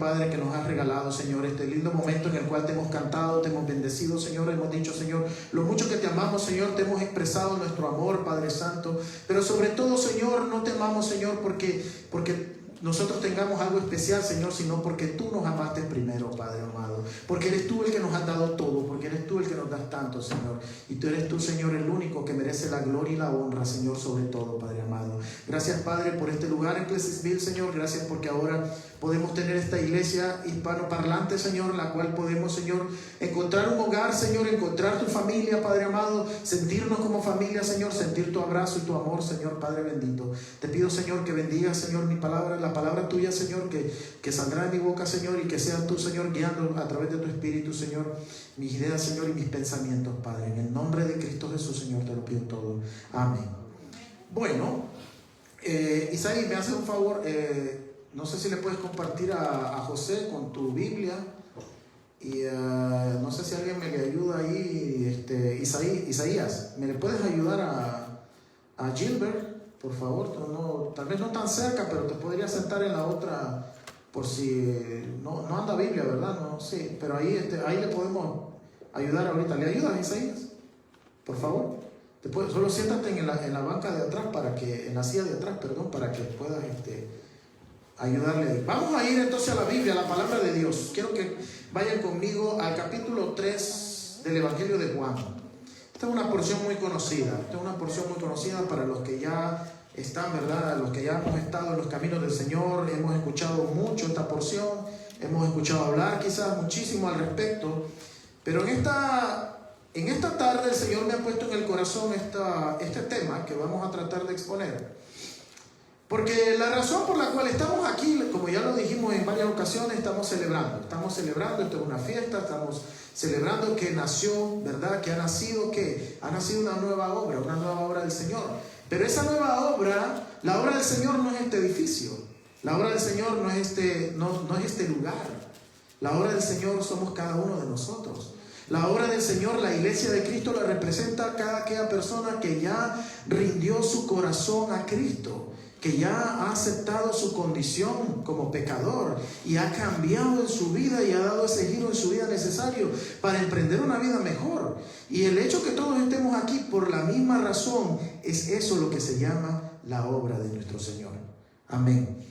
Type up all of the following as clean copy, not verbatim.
Padre, que nos has regalado, Señor, este lindo momento en el cual te hemos cantado, te hemos bendecido, Señor, hemos dicho, Señor, lo mucho que te amamos, Señor, te hemos expresado nuestro amor, Padre Santo, pero sobre todo, Señor, no te amamos, Señor, porque nosotros tengamos algo especial, Señor, sino porque tú nos amaste primero, Padre amado, porque eres tú el que nos has dado todo, porque eres tú el que nos das tanto, Señor, y tú eres tú, Señor, el único que merece la gloria y la honra, Señor, sobre todo, Padre amado. Gracias, Padre, por este lugar en Pleasantville, Señor. Gracias porque ahora podemos tener esta iglesia hispanoparlante, Señor, la cual podemos, Señor, encontrar un hogar, Señor, encontrar tu familia, Padre amado, sentirnos como familia, Señor, sentir tu abrazo y tu amor, Señor, Padre bendito. Te pido, Señor, que bendigas, Señor, mi palabra, la palabra tuya, Señor, que saldrá de mi boca, Señor, y que seas tú, Señor, guiando a través de tu Espíritu, Señor, mis ideas, Señor, y mis pensamientos, Padre. En el nombre de Cristo Jesús, Señor, te lo pido todo. Amén. Bueno, Isaí, me hace un favor, no sé si le puedes compartir a José con tu Biblia, y no sé si alguien me le ayuda ahí, Isaías, ¿me le puedes ayudar a Gilbert, por favor? Tal vez no tan cerca, pero te podría sentar en la otra, por si no anda Biblia, ¿verdad? No, sí, pero ahí le podemos ayudar ahorita. ¿Le ayudas, Isaías? Por favor. Solo siéntate en la banca de atrás, en la silla de atrás, perdón, para que puedas ayudarle. Vamos a ir entonces a la Biblia, a la palabra de Dios. Quiero que vayan conmigo al capítulo 3 del Evangelio de Juan. Esta es una porción muy conocida. Para los que ya están, ¿verdad? Los que ya hemos estado en los caminos del Señor. Hemos escuchado mucho esta porción. Hemos escuchado hablar quizás muchísimo al respecto. Pero en esta tarde el Señor me ha puesto en el corazón este tema que vamos a tratar de exponer. Porque la razón por la cual estamos aquí, como ya lo dijimos en varias ocasiones, estamos celebrando, esto es una fiesta, estamos celebrando que nació, ¿verdad? Que ha nacido una nueva obra del Señor. Pero esa nueva obra, la obra del Señor no es este edificio, la obra del Señor no es este lugar, la obra del Señor somos cada uno de nosotros. La obra del Señor, la iglesia de Cristo, la representa cada aquella persona que ya rindió su corazón a Cristo, que ya ha aceptado su condición como pecador y ha cambiado en su vida y ha dado ese giro en su vida necesario para emprender una vida mejor. Y el hecho que todos estemos aquí por la misma razón es eso lo que se llama la obra de nuestro Señor. Amén.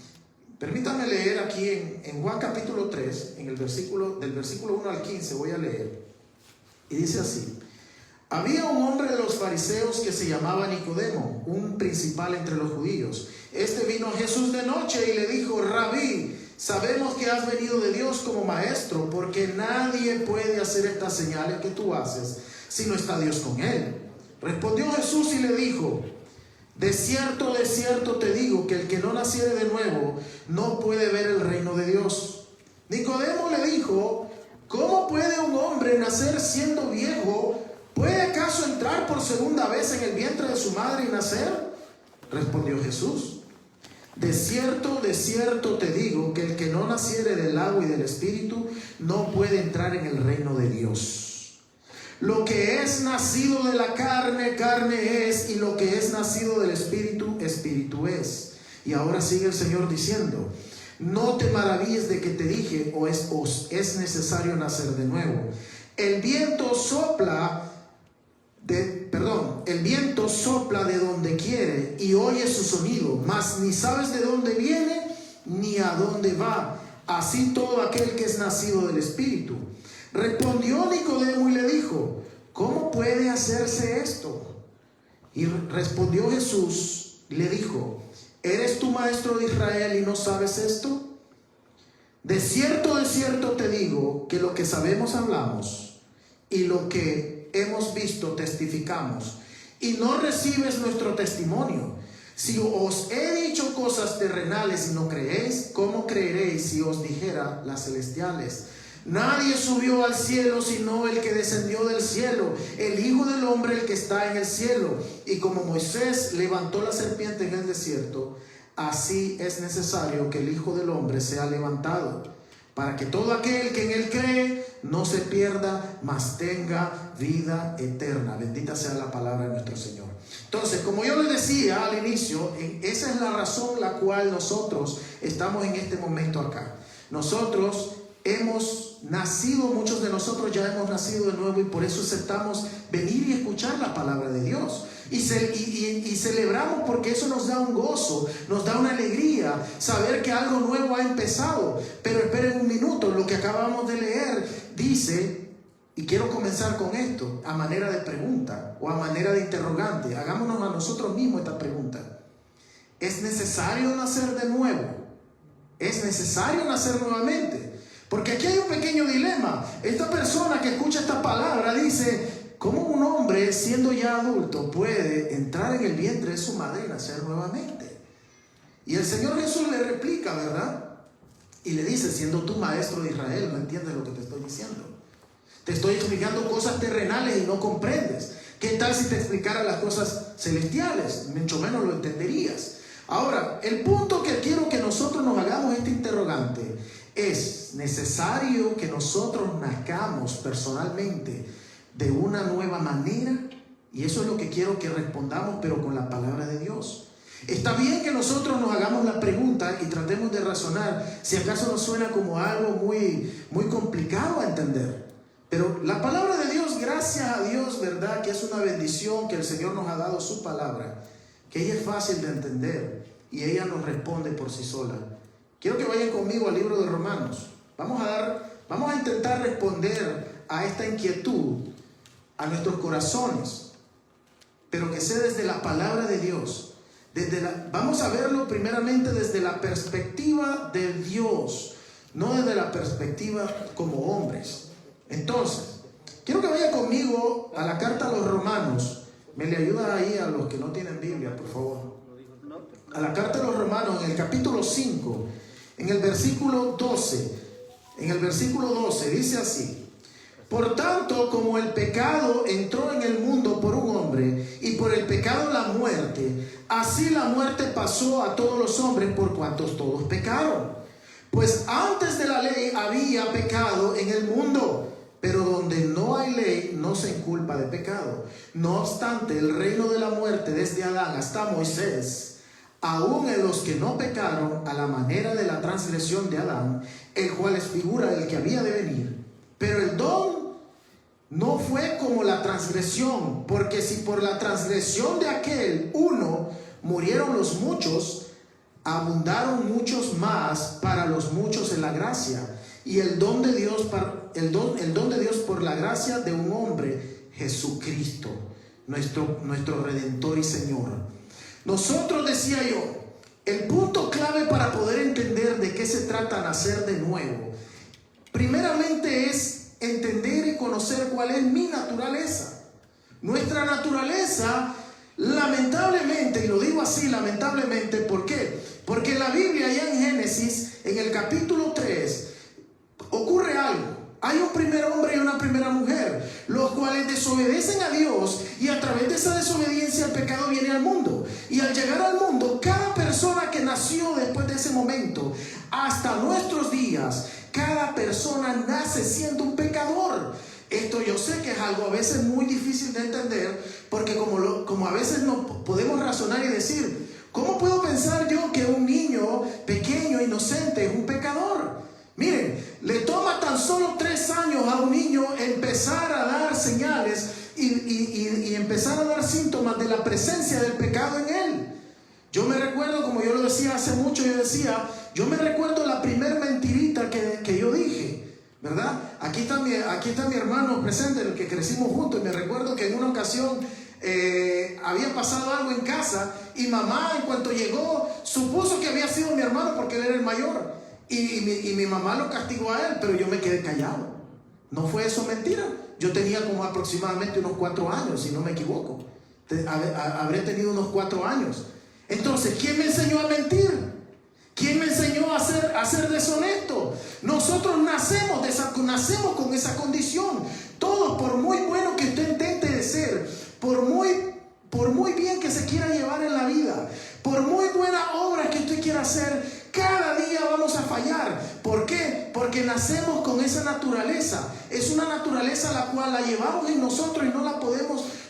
Permítanme leer aquí en Juan capítulo 3, del versículo 1 al 15, voy a leer. Y dice así: había un hombre de los fariseos que se llamaba Nicodemo, un principal entre los judíos. Este vino a Jesús de noche y le dijo: Rabí, sabemos que has venido de Dios como maestro, porque nadie puede hacer estas señales que tú haces si no está Dios con él. Respondió Jesús y le dijo: de cierto te digo que el que no naciere de nuevo no puede ver el reino de Dios. Nicodemo le dijo: ¿cómo puede un hombre nacer siendo viejo? ¿Puede acaso entrar por segunda vez en el vientre de su madre y nacer? Respondió Jesús: de cierto te digo que el que no naciere del agua y del Espíritu no puede entrar en el reino de Dios. Lo que es nacido de la carne, carne es, y lo que es nacido del Espíritu, Espíritu es. Y ahora sigue el Señor diciendo: no te maravilles de que te dije, os es necesario nacer de nuevo. El viento sopla de donde quiere y oye su sonido, mas ni sabes de dónde viene ni a dónde va. Así todo aquel que es nacido del Espíritu. Respondió Nicodemo y le dijo: ¿cómo puede hacerse esto? Y respondió Jesús y le dijo: ¿eres tú maestro de Israel y no sabes esto? De cierto te digo que lo que sabemos hablamos y lo que hemos visto testificamos, y no recibes nuestro testimonio. Si os he dicho cosas terrenales y no creéis, ¿cómo creeréis si os dijera las celestiales? Nadie subió al cielo sino el que descendió del cielo, el Hijo del Hombre, el que está en el cielo. Y como Moisés levantó la serpiente en el desierto, así es necesario que el Hijo del Hombre sea levantado, para que todo aquel que en él cree no se pierda, mas tenga vida eterna. Bendita sea la palabra de nuestro Señor. Entonces, como yo les decía al inicio, esa es la razón la cual nosotros estamos en este momento acá. Nosotros hemos nacido, muchos de nosotros ya hemos nacido de nuevo, y por eso aceptamos venir y escuchar la palabra de Dios. Y celebramos, porque eso nos da un gozo, nos da una alegría, saber que algo nuevo ha empezado. Pero esperen un minuto, lo que acabamos de leer dice, y quiero comenzar con esto, a manera de pregunta o a manera de interrogante. Hagámonos a nosotros mismos esta pregunta: ¿es necesario nacer de nuevo? ¿Es necesario nacer nuevamente? Porque aquí hay un pequeño dilema. Esta persona que escucha esta palabra dice: ¿cómo un hombre siendo ya adulto puede entrar en el vientre de su madre y nacer nuevamente? Y el Señor Jesús le replica, ¿verdad? Y le dice: siendo tú maestro de Israel, no entiendes lo que te estoy diciendo. Te estoy explicando cosas terrenales y no comprendes. ¿Qué tal si te explicara las cosas celestiales? Mucho menos lo entenderías. Ahora, el punto que quiero que nosotros nos hagamos este interrogante: ¿es necesario que nosotros nazcamos personalmente de una nueva manera? Y eso es lo que quiero que respondamos, pero con la palabra de Dios. Está bien que nosotros nos hagamos la pregunta y tratemos de razonar si acaso nos suena como algo muy complicado a entender. Pero la palabra de Dios, gracias a Dios, ¿verdad? Que es una bendición que el Señor nos ha dado su palabra, que ella es fácil de entender y ella nos responde por sí sola. Quiero que vayan conmigo al libro de Romanos. Vamos a intentar responder a esta inquietud a nuestros corazones, pero que sea desde la palabra de Dios. Vamos a verlo primeramente desde la perspectiva de Dios, no desde la perspectiva como hombres. Entonces, quiero que vaya conmigo a la carta a los Romanos. ¿Me le ayuda ahí a los que no tienen Biblia, por favor? A la carta a los Romanos, en el capítulo 5, en el versículo 12. En el versículo 12 dice así: por tanto, como el pecado entró en el mundo por un hombre, y por el pecado la muerte, así la muerte pasó a todos los hombres por cuantos todos pecaron. Pues antes de la ley había pecado en el mundo, pero donde no hay ley no se inculpa de pecado. No obstante, el reino de la muerte desde Adán hasta Moisés, aún en los que no pecaron a la manera de la transgresión de Adán, el cual es figura del que había de venir. Pero el don no fue como la transgresión, porque si por la transgresión de aquel uno murieron los muchos, abundaron muchos más para los muchos en la gracia y el don de Dios por la gracia de un hombre, Jesucristo, nuestro Redentor y Señor. Nosotros, decía yo, el punto clave para poder entender de qué se trata nacer de nuevo, primeramente es entender y conocer cuál es mi naturaleza. Nuestra naturaleza, lamentablemente, y lo digo así, lamentablemente, ¿por qué? Porque en la Biblia, allá en Génesis, en el capítulo 3, ocurre algo. Hay un primer hombre y una primera mujer, los cuales desobedecen a Dios, y a través de esa desobediencia el pecado viene al mundo. Y al llegar al mundo, cada persona que nació después de ese momento hasta nuestros días, cada persona nace siendo un pecador. Esto yo sé que es algo a veces muy difícil de entender, porque como a veces no podemos razonar y decir: ¿cómo puedo pensar yo que un niño pequeño, inocente, es un pecador? Miren, le toma tan solo 3 años a un niño empezar a dar señales y empezar a dar síntomas de la presencia del pecado en él. Yo me recuerdo, como yo lo decía hace mucho, yo me recuerdo la primer mentirita que yo dije, ¿verdad? Aquí está mi hermano presente, el que crecimos juntos, y me recuerdo que en una ocasión había pasado algo en casa, y mamá, en cuanto llegó, supuso que había sido mi hermano porque él era el mayor, y mi mamá lo castigó a él, pero yo me quedé callado. ¿No fue eso mentira? Yo tenía como aproximadamente unos 4 años, si no me equivoco. Habré tenido unos 4 años. Entonces, ¿quién me enseñó a mentir? ¿Quién me enseñó a ser deshonesto? Nosotros nacemos con esa condición. Todos, por muy bueno que usted intente de ser, por muy bien que se quiera llevar en la vida, por muy buena obra que usted quiera hacer, cada día vamos a fallar. ¿Por qué? Porque nacemos con esa naturaleza. Es una naturaleza la cual la llevamos en nosotros y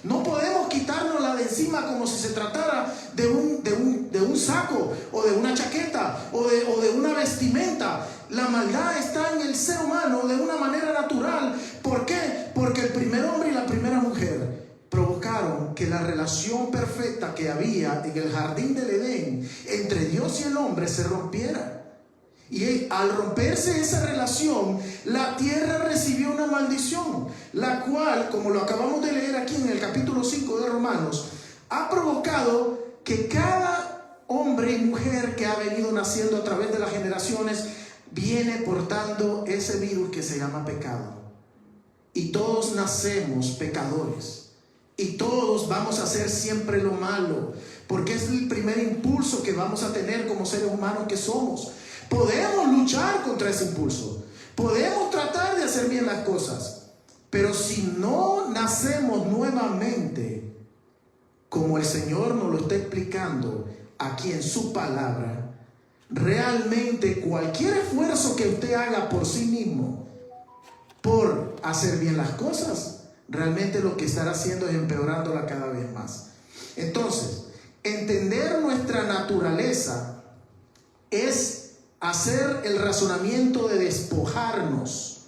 no podemos quitárnosla de encima como si se tratara de un saco o de una chaqueta o de una vestimenta. La maldad está en el ser humano de una manera natural. ¿Por qué? Porque el primer hombre y la primera mujer provocaron que la relación perfecta que había en el jardín del Edén entre Dios y el hombre se rompiera. Y al romperse esa relación, la tierra recibió una maldición, la cual, como lo acabamos de leer aquí en el capítulo 5 de Romanos, ha provocado que cada hombre y mujer que ha venido naciendo a través de las generaciones viene portando ese virus que se llama pecado. Y todos nacemos pecadores. Y todos vamos a hacer siempre lo malo, porque es el primer impulso que vamos a tener como seres humanos que somos. Podemos luchar contra ese impulso, podemos tratar de hacer bien las cosas, pero si no nacemos nuevamente, como el Señor nos lo está explicando aquí en su palabra, realmente cualquier esfuerzo que usted haga por sí mismo, por hacer bien las cosas, realmente lo que estará haciendo es empeorándola cada vez más. Entonces, entender nuestra naturaleza es hacer el razonamiento de despojarnos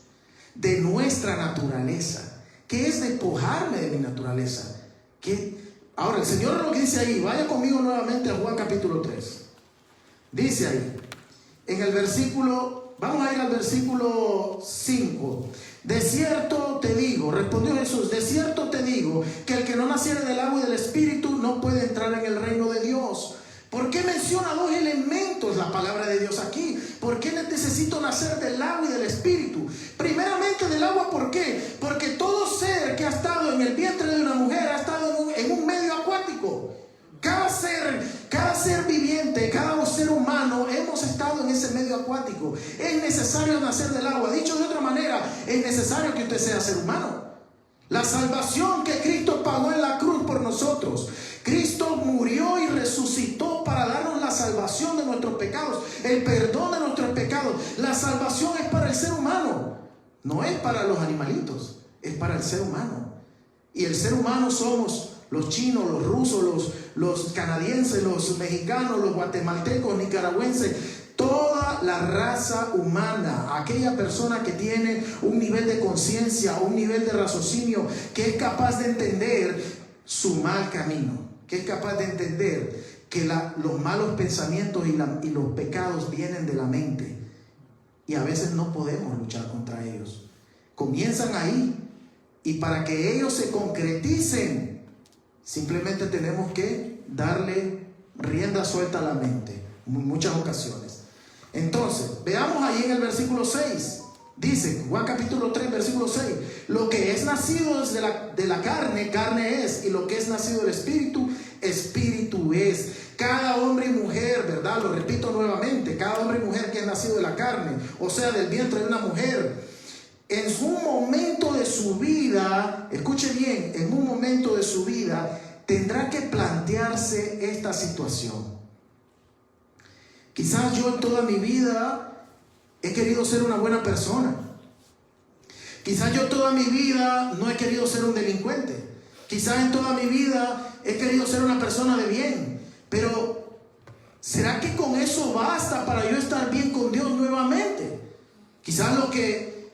de nuestra naturaleza. ¿Qué es despojarme de mi naturaleza? ¿Qué? Ahora, el Señor lo que dice ahí, vaya conmigo nuevamente a Juan capítulo 3. Dice ahí, en el versículo, vamos a ir al versículo 5. De cierto te digo, respondió Jesús, de cierto te digo, que el que no naciere del agua y del Espíritu no puede entrar en el reino de Dios. ¿Por qué menciona dos elementos la palabra de Dios aquí? ¿Por qué necesito nacer del agua y del Espíritu? Primeramente del agua, ¿por qué? Porque todo ser que ha estado en el vientre de una mujer ha estado en un medio acuático. Cada ser viviente, cada ser humano hemos estado en ese medio acuático. Es necesario nacer del agua. Dicho de otra manera, es necesario que usted sea ser humano. La salvación que Cristo pagó en la cruz por nosotros. Cristo murió y resucitó para darnos la salvación de nuestros pecados, el perdón de nuestros pecados. La salvación es para el ser humano, no es para los animalitos, es para el ser humano. Y el ser humano somos los chinos, los rusos, los canadienses, los mexicanos, los guatemaltecos, nicaragüenses, toda la raza humana, aquella persona que tiene un nivel de conciencia, un nivel de raciocinio, que es capaz de entender su mal camino, que es capaz de entender que los malos pensamientos y los pecados vienen de la mente, y a veces no podemos luchar contra ellos. Comienzan ahí, y para que ellos se concreticen, simplemente tenemos que darle rienda suelta a la mente en muchas ocasiones. Entonces, veamos ahí en el versículo 6. Dice, Juan capítulo 3, versículo 6. Lo que es nacido de la carne, carne es. Y lo que es nacido del Espíritu, Espíritu es. Cada hombre y mujer, ¿verdad? Lo repito nuevamente. Cada hombre y mujer que es nacido de la carne, o sea, del vientre de una mujer, en un momento de su vida, escuche bien, en un momento de su vida, tendrá que plantearse esta situación. Quizás yo en toda mi vida he querido ser una buena persona. Quizás yo toda mi vida no he querido ser un delincuente. Quizás en toda mi vida he querido ser una persona de bien. Pero ¿será que con eso basta para yo estar bien con Dios nuevamente? Quizás los que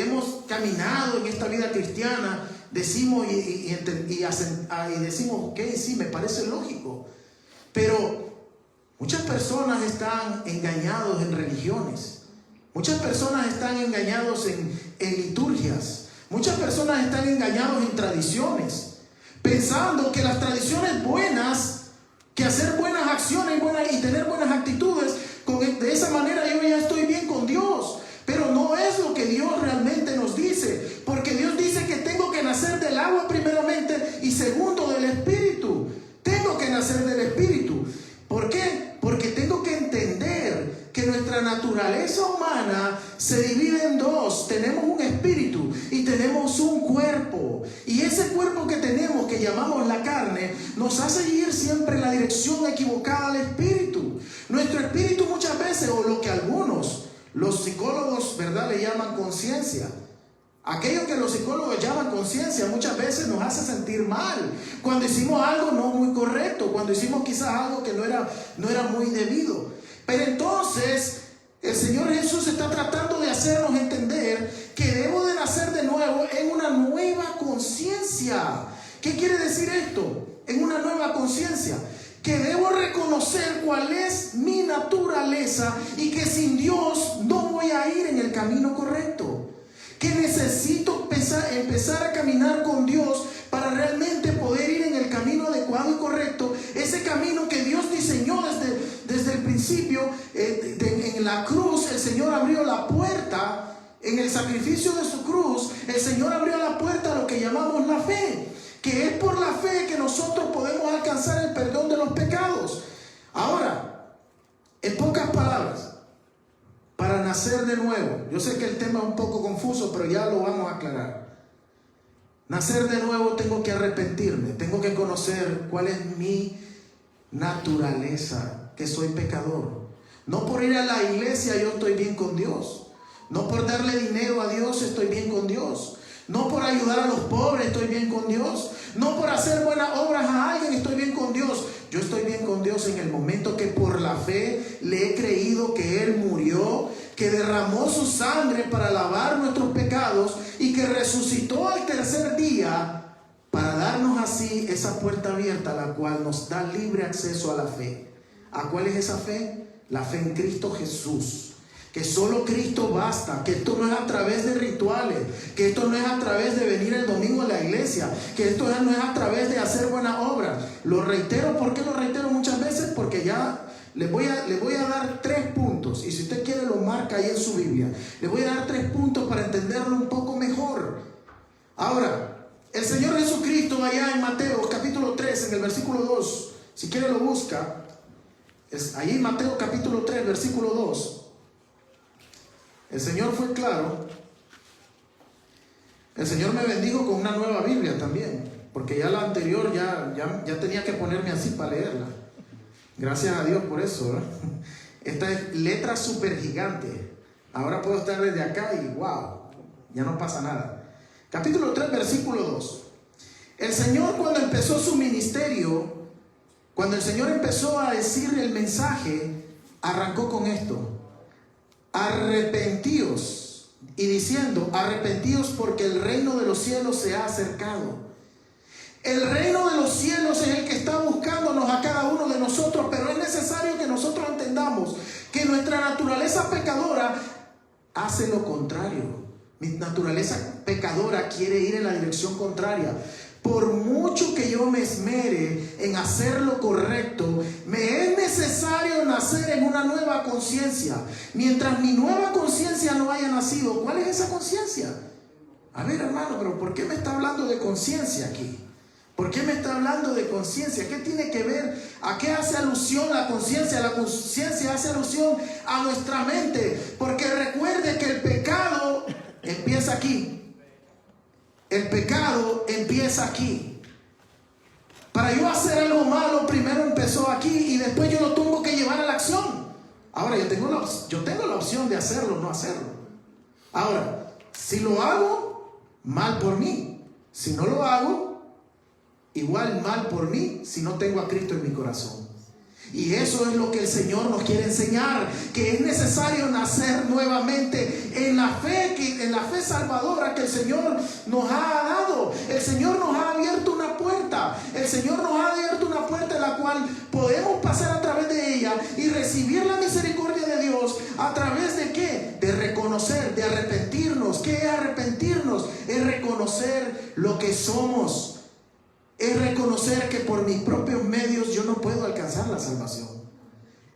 hemos caminado en esta vida cristiana decimos y decimos, ok, sí, me parece lógico. Pero muchas personas están engañados en religiones. Muchas personas están engañados en liturgias. Muchas personas están engañados en tradiciones, pensando que las tradiciones buenas, que hacer buenas acciones y tener buenas actitudes, de esa manera yo ya estoy bien con Dios. Pero no es lo que Dios realmente nos dice, porque Dios dice que tengo que nacer del agua primeramente y segundo del Espíritu. Tengo que nacer del Espíritu. ¿Por qué? Porque tengo que entender que nuestra naturaleza humana se divide en dos. Tenemos un espíritu y tenemos un cuerpo. Y ese cuerpo que tenemos, que llamamos la carne, nos hace ir siempre en la dirección equivocada al espíritu. Nuestro espíritu muchas veces, o lo que los psicólogos, ¿verdad?, le llaman conciencia. Aquello que los psicólogos llaman conciencia muchas veces nos hace sentir mal cuando hicimos algo no muy correcto, cuando hicimos quizás algo que no era muy debido. Pero entonces El Señor Jesús está tratando de hacernos entender que debo de nacer de nuevo en una nueva conciencia. ¿Qué quiere decir esto? En una nueva conciencia. Que debo reconocer cuál es mi naturaleza y que sin Dios no voy a ir en el camino correcto. Que necesito empezar a caminar con Dios para realmente poder ir en el camino adecuado y correcto. Ese camino que Dios diseñó desde el principio. En la cruz el Señor abrió la puerta. En el sacrificio de su cruz el Señor abrió la puerta a lo que llamamos la fe. Que es por la fe que nosotros podemos alcanzar el perdón de los pecados. Ahora, en pocas palabras, para nacer de nuevo, yo sé que el tema es un poco confuso, pero ya lo vamos a aclarar. Nacer de nuevo, tengo que arrepentirme, tengo que conocer cuál es mi naturaleza, que soy pecador. No por ir a la iglesia yo estoy bien con Dios. No por darle dinero a Dios estoy bien con Dios. No por ayudar a los pobres estoy bien con Dios. No por hacer buenas obras a alguien estoy bien con Dios. Yo estoy bien con Dios en el momento que por la fe le he creído que Él murió, que derramó su sangre para lavar nuestros pecados y que resucitó al tercer día para darnos así esa puerta abierta, la cual nos da libre acceso a la fe. ¿A cuál es esa fe? La fe en Cristo Jesús. Que solo Cristo basta, que esto no es a través de rituales, que esto no es a través de venir el domingo a la iglesia, que esto no es a través de hacer buenas obras. Lo reitero. ¿Por qué lo reitero muchas veces? Porque ya les voy a dar 3 puntos, y si usted quiere lo marca ahí en su Biblia. Les voy a dar 3 puntos para entenderlo un poco mejor. Ahora, el Señor Jesucristo allá en Mateo capítulo 3, en el versículo 2, si quiere lo busca, es ahí en Mateo capítulo 3, versículo 2. El Señor fue claro. El Señor me bendijo con una nueva Biblia también, porque ya la anterior ya tenía que ponerme así para leerla. Gracias a Dios por eso, ¿verdad? Esta es letra súper gigante. Ahora puedo estar desde acá y wow, ya no pasa nada. Capítulo 3, versículo 2. El Señor, cuando empezó su ministerio, cuando el Señor empezó a decirle el mensaje, arrancó con esto: arrepentíos, y diciendo, arrepentíos porque el reino de los cielos se ha acercado. El reino de los cielos es el que está buscándonos a cada uno de nosotros, pero es necesario que nosotros entendamos que nuestra naturaleza pecadora hace lo contrario. Mi naturaleza pecadora quiere ir en la dirección contraria. Por mucho que yo me esmere en hacer lo correcto, me es necesario nacer en una nueva conciencia. Mientras mi nueva conciencia no haya nacido, ¿cuál es esa conciencia? A ver, hermano, pero ¿por qué me está hablando de conciencia aquí? ¿Por qué me está hablando de conciencia? ¿Qué tiene que ver? ¿A qué hace alusión la conciencia? La conciencia hace alusión a nuestra mente. Porque recuerde que el pecado empieza aquí. El pecado empieza aquí. Para yo hacer algo malo, primero empezó aquí y después yo lo tengo que llevar a la acción. Ahora yo tengo la opción de hacerlo o no hacerlo. Ahora, si lo hago, mal por mí. Si no lo hago, igual mal por mí si no tengo a Cristo en mi corazón. Y eso es lo que el Señor nos quiere enseñar, que es necesario nacer nuevamente en la fe salvadora que el Señor nos ha dado. El Señor nos ha abierto una puerta. El Señor nos ha abierto una puerta en la cual podemos pasar a través de ella y recibir la misericordia de Dios. ¿A través de qué? De reconocer, de arrepentirnos. ¿Qué es arrepentirnos? Es reconocer lo que somos. Es reconocer que por mis propios medios yo no puedo alcanzar la salvación.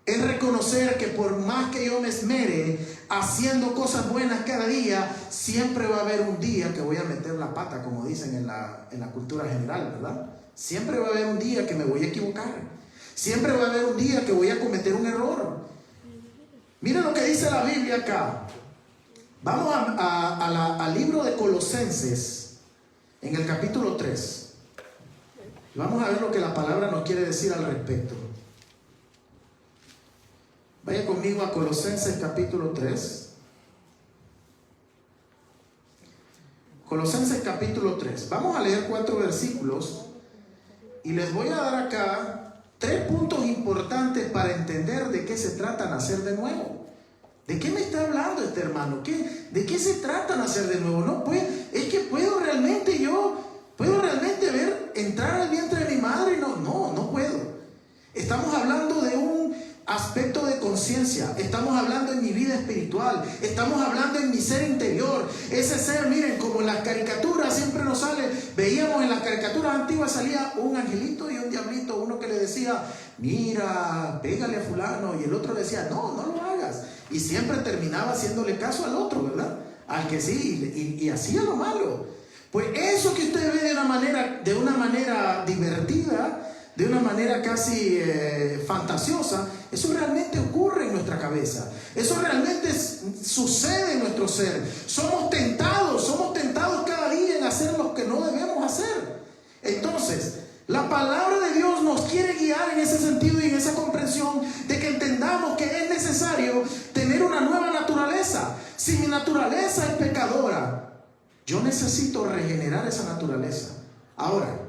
Es reconocer que por más que yo me esmere haciendo cosas buenas cada día, siempre va a haber un día que voy a meter la pata, como dicen en la cultura general, ¿verdad? Siempre va a haber un día que me voy a equivocar. Siempre va a haber un día que voy a cometer un error. Miren lo que dice la Biblia acá. Vamos al libro de Colosenses, en el capítulo 3. Vamos a ver lo que la palabra nos quiere decir al respecto. Vaya conmigo a Colosenses capítulo 3. Colosenses capítulo 3. Vamos a leer 4 versículos y les voy a dar acá 3 puntos importantes para entender de qué se trata nacer de nuevo. ¿De qué me está hablando este hermano? ¿De qué se trata nacer de nuevo? No, pues, es que puedo realmente entrar al vientre de mi madre. No puedo. Estamos hablando de un aspecto de conciencia, estamos hablando en mi vida espiritual, estamos hablando en mi ser interior. Ese ser, miren, como en las caricaturas siempre nos sale, veíamos en las caricaturas antiguas salía un angelito y un diablito, uno que le decía, mira, pégale a fulano, y el otro le decía, no lo hagas, y siempre terminaba haciéndole caso al otro, ¿verdad? Al que sí, y hacía lo malo. Pues eso que usted ve de una manera divertida, de una manera casi fantasiosa, eso realmente ocurre en nuestra cabeza. Eso realmente sucede en nuestro ser. Somos tentados cada día en hacer lo que no debemos hacer. Entonces, la palabra de Dios nos quiere guiar en ese sentido y en esa comprensión de que entendamos que es necesario tener una nueva naturaleza. Si mi naturaleza es pecadora, yo necesito regenerar esa naturaleza. Ahora,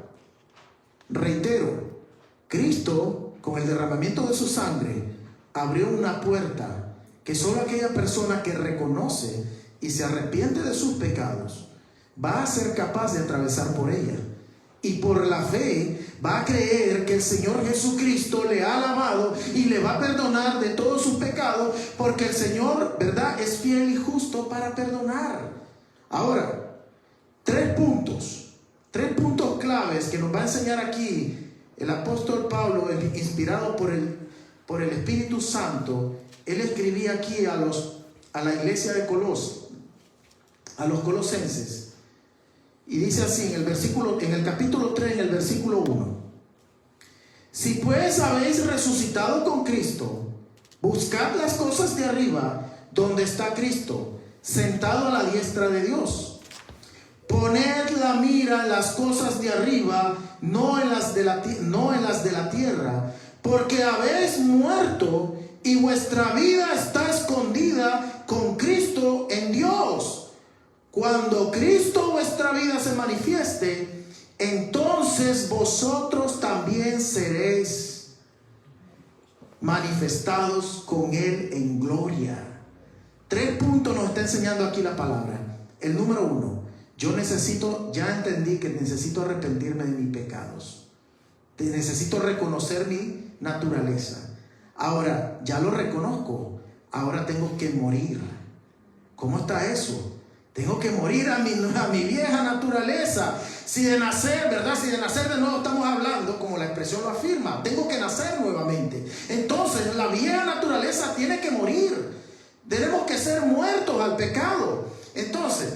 reitero, Cristo, con el derramamiento de su sangre, abrió una puerta que solo aquella persona que reconoce y se arrepiente de sus pecados va a ser capaz de atravesar por ella. Y por la fe va a creer que el Señor Jesucristo le ha lavado y le va a perdonar de todos sus pecados, porque el Señor, ¿verdad?, es fiel y justo para perdonar. Ahora, tres puntos claves que nos va a enseñar aquí el apóstol Pablo, inspirado por el Espíritu Santo. Él escribía aquí a la iglesia de a los colosenses, y dice así en el capítulo 3, en el versículo 1: si pues habéis resucitado con Cristo, buscad las cosas de arriba, donde está Cristo, sentado a la diestra de Dios. Poned la mira en las cosas de arriba, no en las de la tierra, porque habéis muerto y vuestra vida está escondida con Cristo en Dios. Cuando Cristo vuestra vida se manifieste, entonces vosotros también seréis manifestados con Él en gloria. 3 puntos nos está enseñando aquí la palabra. El número 1: ya entendí que necesito arrepentirme de mis pecados. Necesito reconocer mi naturaleza. Ahora, ya lo reconozco. Ahora tengo que morir. ¿Cómo está eso? Tengo que morir a mi vieja naturaleza. Si de nacer, ¿verdad? Si de nacer de nuevo estamos hablando, como la expresión lo afirma, tengo que nacer nuevamente. Entonces, la vieja naturaleza tiene que morir. Tenemos que ser muertos al pecado. Entonces,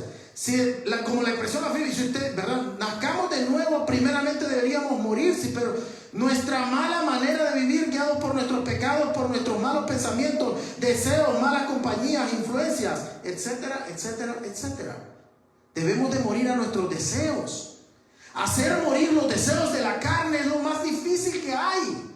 como la expresión afirma, si usted, ¿verdad?, nazcamos de nuevo, primeramente deberíamos morir, sí, pero nuestra mala manera de vivir, guiados por nuestros pecados, por nuestros malos pensamientos, deseos, malas compañías, influencias, etcétera, etcétera, etcétera. Debemos de morir a nuestros deseos. Hacer morir los deseos de la carne es lo más difícil que hay.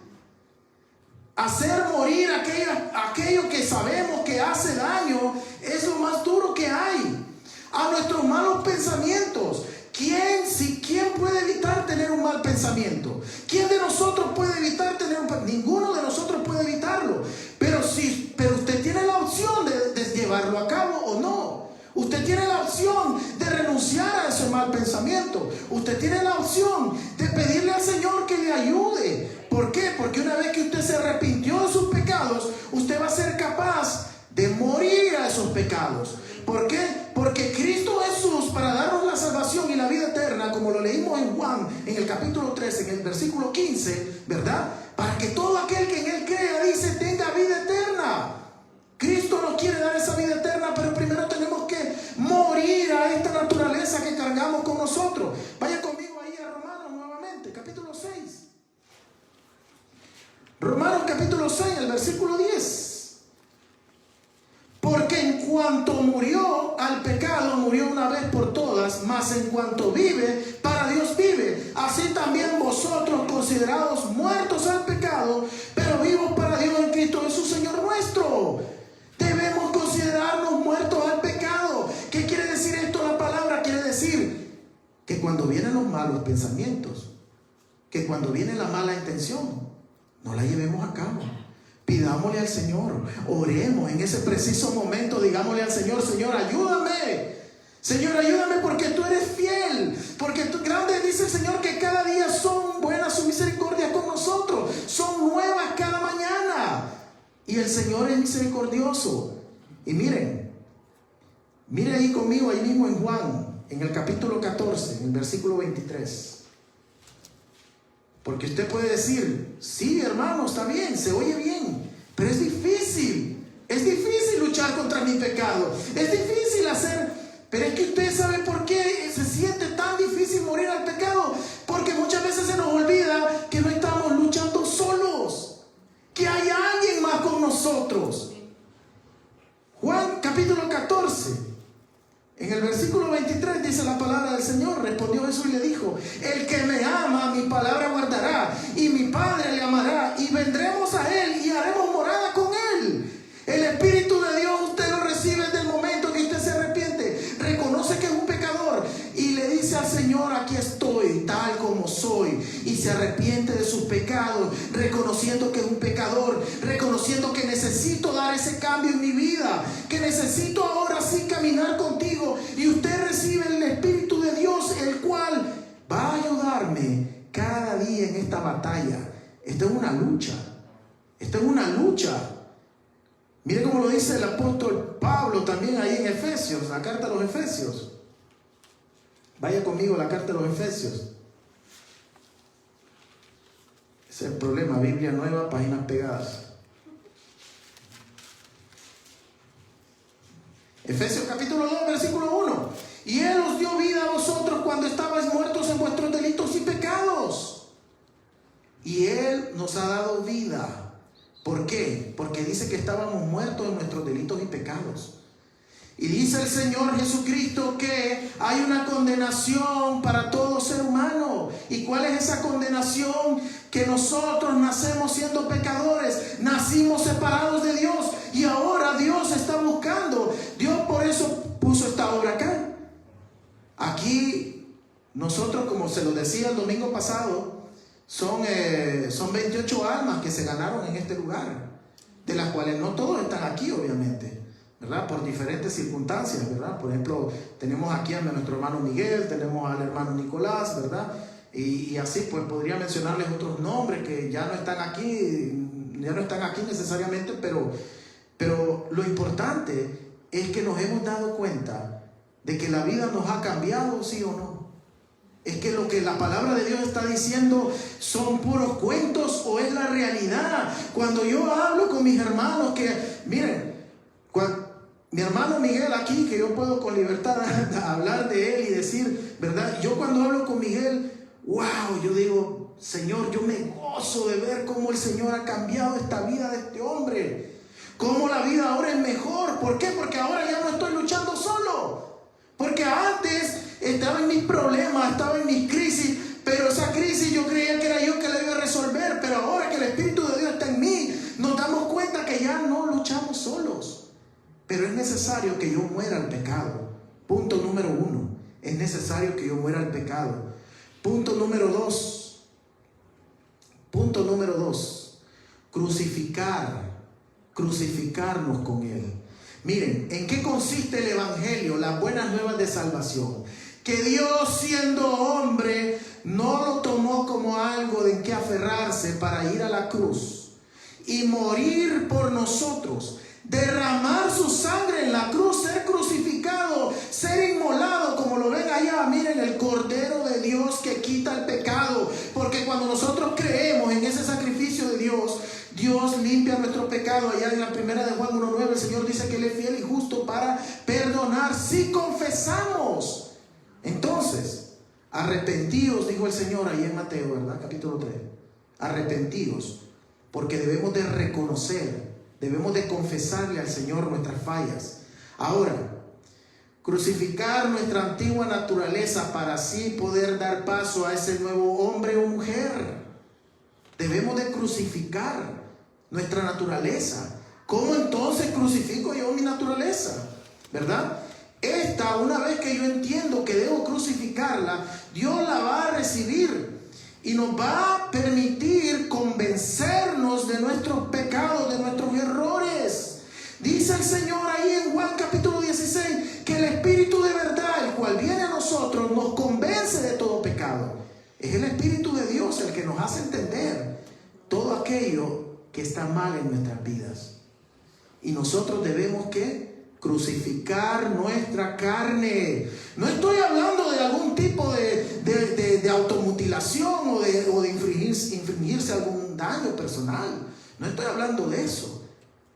Hacer morir aquello que sabemos que hace daño es lo más duro que hay. A nuestros malos pensamientos. ¿Quién puede evitar tener un mal pensamiento? ¿Quién de nosotros puede evitar tener un mal pensamiento? Ninguno de nosotros puede evitarlo. Pero usted tiene la opción de llevarlo a cabo o no. Usted tiene la opción de renunciar a ese mal pensamiento. Usted tiene la opción de pedirle al Señor que le ayude. ¿Por qué? Porque una vez que usted se arrepintió de sus pecados, usted va a ser capaz de morir a esos pecados. ¿Por qué? Porque Cristo Jesús, para darnos la salvación y la vida eterna, como lo leímos en Juan, en el capítulo 13, en el versículo 15, ¿verdad? Para que todo aquel que en Él crea, dice, tenga vida eterna. Cristo nos quiere dar esa vida eterna, pero primero tenemos que morir a esta naturaleza que cargamos con nosotros. Vaya conmigo ahí a Romanos nuevamente, capítulo 6. Romanos capítulo 6, el versículo 10. Porque en cuanto murió al pecado, murió una vez por todas, mas en cuanto vive, para Dios vive. Así también vosotros, considerados muertos al pecado, pero vivos para Dios en Cristo Jesús, Señor nuestro. Debemos considerarnos muertos al pecado. ¿Qué quiere decir esto? La palabra quiere decir que cuando vienen los malos pensamientos, que cuando viene la mala intención, no la llevemos a cabo. Pidámosle al Señor, oremos en ese preciso momento, digámosle al Señor: Señor, ayúdame. Señor, ayúdame porque tú eres fiel, porque tú, grande dice el Señor que cada día son buenas su misericordia con nosotros, son nuevas cada mañana. Y el Señor es misericordioso. Y mire ahí conmigo, ahí mismo en Juan, en el capítulo 14, en el versículo 23. Porque usted puede decir: sí, hermano, está bien, se oye bien, pero es difícil luchar contra mi pecado, es difícil hacer. Pero es que usted sabe por qué se siente tan difícil morir al pecado, porque muchas veces se nos olvida que no estamos luchando solos, que hay alguien más con nosotros. Juan capítulo 14, en el versículo 23 dice la palabra del Señor: respondió Jesús y le dijo: el que me ama, mi palabra guardará, y mi Padre le amará, y vendremos a él y haremos morada con él. El Espíritu de Dios usted lo recibe desde el momento que usted se arrepiente, reconoce que es un pecador y le dice al Señor: aquí estoy tal como soy, y se arrepiente de sus pecados, reconociendo que es un pecador, reconociendo que necesito dar ese cambio en mi vida, que necesito ahora sí caminar contigo. Y usted recibe el Espíritu de Dios, el cual va a ayudarme cada día en esta batalla. Esto es una lucha, esto es una lucha. Mire cómo lo dice el apóstol Pablo también ahí en Efesios, la carta a los Efesios. Vaya conmigo a la carta a los Efesios. Ese es el problema, Biblia nueva, páginas pegadas. Efesios capítulo 2, versículo 1. Y Él os dio vida a vosotros cuando estabais muertos en vuestros delitos y pecados. Y Él nos ha dado vida. ¿Por qué? Porque dice que estábamos muertos en nuestros delitos y pecados. Y dice el Señor Jesucristo que hay una condenación para todo ser humano. ¿Y cuál es esa condenación? Que nosotros nacemos siendo pecadores, nacimos separados de Dios, y ahora Dios está buscando. Dios por eso puso esta obra acá. Aquí nosotros, como se lo decía el domingo pasado, son 28 almas que se ganaron en este lugar, de las cuales no todos están aquí, obviamente, ¿verdad? Por diferentes circunstancias, ¿verdad? Por ejemplo, tenemos aquí a nuestro hermano Miguel, tenemos al hermano Nicolás, ¿verdad? Y así pues podría mencionarles otros nombres que ya no están aquí necesariamente, pero lo importante es que nos hemos dado cuenta de que la vida nos ha cambiado, sí o no. Es que lo que la palabra de Dios está diciendo son puros cuentos o es la realidad. Cuando yo hablo con mis hermanos, que miren, mi hermano Miguel aquí, que yo puedo con libertad hablar de él y decir, ¿verdad? Yo cuando hablo con Miguel, wow, yo digo: Señor, yo me gozo de ver cómo el Señor ha cambiado esta vida de este hombre, cómo la vida ahora es mejor. ¿Por qué? Porque ahora ya no estoy luchando solo, porque antes estaba en mis problemas, estaba en mis crisis, pero esa crisis yo creía que era yo que la iba a resolver. Pero ahora que el Espíritu de Dios está en mí, nos damos cuenta que ya no luchamos solos. Pero es necesario que yo muera al pecado. Punto número 1. Es necesario que yo muera al pecado. Punto número 2. Crucificarnos con Él. Miren, ¿en qué consiste el Evangelio? Las buenas nuevas de salvación. Que Dios, siendo hombre, no lo tomó como algo de que aferrarse para ir a la cruz y morir por nosotros, derramar su sangre en la cruz, ser crucificado, ser inmolado, como lo ven allá. Miren, el Cordero de Dios que quita el pecado. Porque cuando nosotros creemos en ese sacrificio de Dios, Dios limpia nuestro pecado. Allá en la primera de Juan 1:9 el Señor dice que Él es fiel y justo para perdonar si confesamos. Entonces, arrepentidos, dijo el Señor ahí en Mateo, ¿verdad? Capítulo 3. Arrepentidos, porque debemos de reconocer, debemos de confesarle al Señor nuestras fallas. Ahora, crucificar nuestra antigua naturaleza para así poder dar paso a ese nuevo hombre o mujer. Debemos de crucificar nuestra naturaleza. ¿Cómo entonces crucifico yo mi naturaleza? ¿Verdad? Una vez que yo entiendo que debo crucificarla, Dios la va a recibir. y nos va a permitir convencernos de nuestros pecados, de nuestros errores. Dice el Señor ahí en Juan capítulo 16 que el Espíritu de verdad, el cual viene a nosotros, nos convence de todo pecado. Es el Espíritu de Dios el que nos hace entender todo aquello que está mal en nuestras vidas. Y nosotros debemos que crucificar nuestra carne. No estoy hablando de algún tipo de automutilación o de infringirse algún daño personal. No estoy hablando de eso.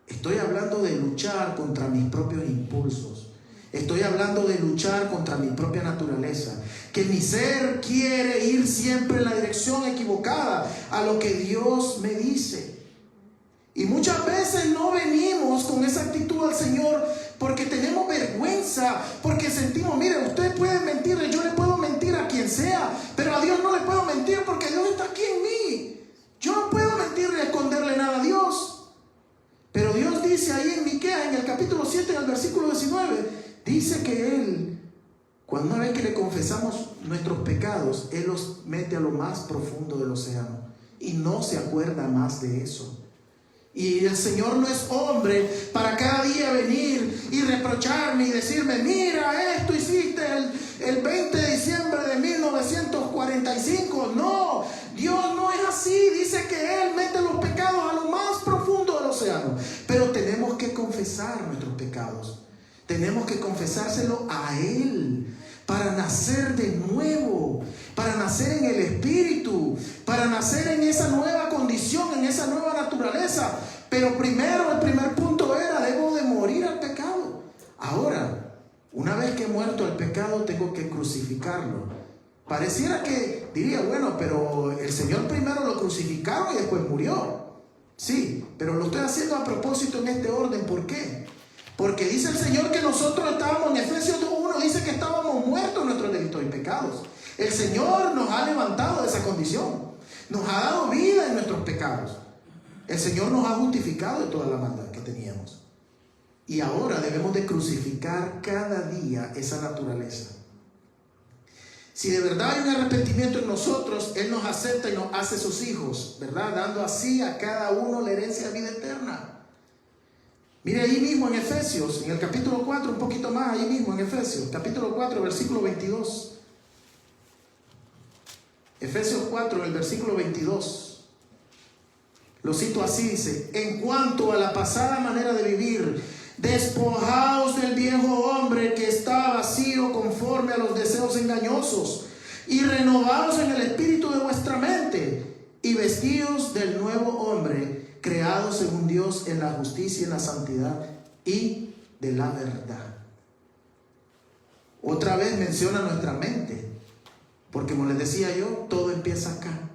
Estoy hablando de luchar contra mis propios impulsos. Estoy hablando de luchar contra mi propia naturaleza. Que mi ser quiere ir siempre en la dirección equivocada a lo que Dios me dice. Y muchas veces no venimos con esa actitud al Señor porque tenemos vergüenza, porque sentimos, mire, usted puede mentirle, yo le puedo mentir a quien sea, pero a Dios no le puedo mentir porque Dios está aquí en mí. Yo no puedo mentirle y esconderle nada a Dios. Pero Dios dice ahí en Miqueas, en el capítulo 7, en el versículo 19, dice que Él, cuando una vez que le confesamos nuestros pecados, Él los mete a lo más profundo del océano y no se acuerda más de eso. Y el Señor no es hombre para cada día venir y reprocharme y decirme, mira, esto hiciste el 20 de diciembre de 1945. No, Dios no es así. Dice que Él mete los pecados a lo más profundo del océano. Pero tenemos que confesar nuestros pecados. Tenemos que confesárselo a Él para nacer de nuevo, para nacer en el Espíritu, para nacer en esa nueva condición, en esa nueva naturaleza. Pero primero, el primer punto era, debo de morir al pecado. Ahora, una vez que he muerto al pecado, tengo que crucificarlo. Pareciera que diría, bueno, pero el Señor primero lo crucificaron y después murió. Sí, pero lo estoy haciendo a propósito en este orden. ¿Por qué? Porque dice el Señor que nosotros estábamos, en Efesios 2:1 dice que estábamos muertos en nuestros delitos y pecados. El Señor nos ha levantado de esa condición. Nos ha dado vida en nuestros pecados. El Señor nos ha justificado de toda la maldad que teníamos. Y ahora debemos de crucificar cada día esa naturaleza. Si de verdad hay un arrepentimiento en nosotros, Él nos acepta y nos hace sus hijos, ¿verdad? Dando así a cada uno la herencia de vida eterna. Mire ahí mismo en Efesios, en el capítulo 4, un poquito más ahí mismo en Efesios, capítulo 4, versículo 22. Efesios 4, el versículo 22. Lo cito así, dice: en cuanto a la pasada manera de vivir, despojaos del viejo hombre que está vacío conforme a los deseos engañosos, y renovaos en el espíritu de vuestra mente, y vestíos del nuevo hombre, creado según Dios en la justicia y en la santidad y de la verdad. Otra vez menciona nuestra mente, porque como les decía yo, todo empieza acá.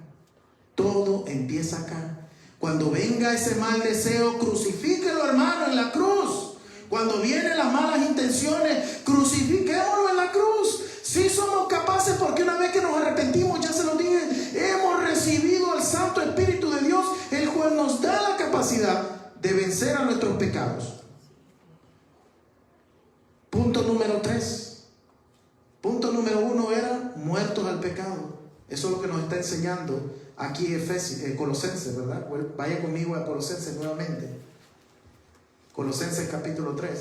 Todo empieza acá. Cuando venga ese mal deseo, crucifíquelo, hermano, en la cruz. Cuando vienen las malas intenciones, crucifiquémoslo en la cruz. Si somos capaces, porque una vez que nos arrepentimos, ya se lo dije, hemos recibido al Santo Espíritu de Dios, el cual nos da la capacidad de vencer a nuestros pecados. Punto número 3. Punto número 1 era muertos al pecado. Eso es lo que nos está enseñando aquí Colosenses, ¿verdad? Vaya conmigo a Colosenses nuevamente. Colosenses capítulo 3.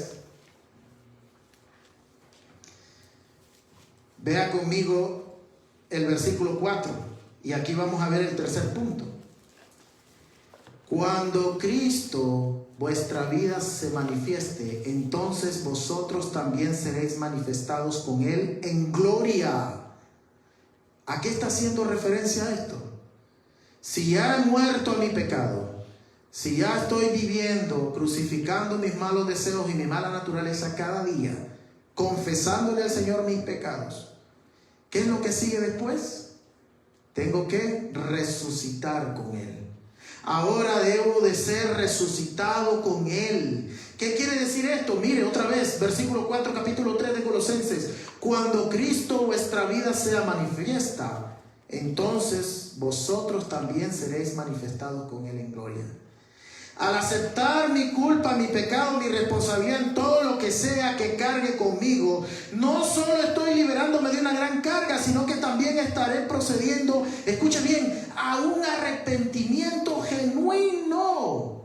Vea conmigo el versículo 4. Y aquí vamos a ver el tercer punto. Cuando Cristo vuestra vida se manifieste, entonces vosotros también seréis manifestados con Él en gloria. ¿A qué está haciendo referencia a esto? Si ya he muerto a mi pecado, si ya estoy viviendo, crucificando mis malos deseos y mi mala naturaleza cada día, confesándole al Señor mis pecados, ¿qué es lo que sigue después? Tengo que resucitar con Él. Ahora debo de ser resucitado con Él. ¿Qué quiere decir esto? Mire otra vez, versículo 4, capítulo 3 de Colosenses. Cuando Cristo vuestra vida sea manifiesta, entonces vosotros también seréis manifestados con Él en gloria. Al aceptar mi culpa, mi pecado, mi responsabilidad en todo lo que sea que cargue conmigo, no solo estoy liberándome de una gran carga, sino que también estaré procediendo, escuche bien, a un arrepentimiento genuino.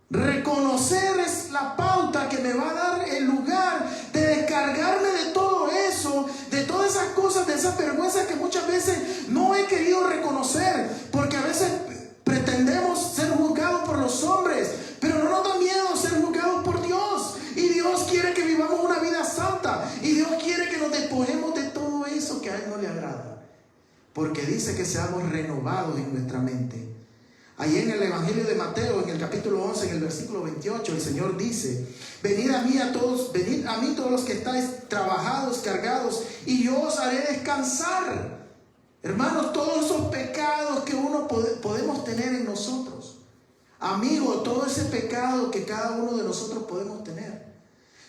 Reconocer es la pauta que me va a dar el lugar de descargarme de todo eso, de todas esas cosas, de esas vergüenzas que muchas veces no he querido reconocer, porque a veces pretendemos ser juzgados por los hombres, pero no nos da miedo ser juzgados por Dios. Y Dios quiere que vivamos una vida santa. Y Dios quiere que nos despojemos de todo eso que a Él no le agrada. Porque dice que seamos renovados en nuestra mente. Ahí en el Evangelio de Mateo, en el capítulo 11, en el versículo 28, el Señor dice: venid a mí todos los que estáis trabajados, cargados, y yo os haré descansar. Hermanos, todos esos pecados que uno podemos tener en nosotros, amigo, todo ese pecado que cada uno de nosotros podemos tener,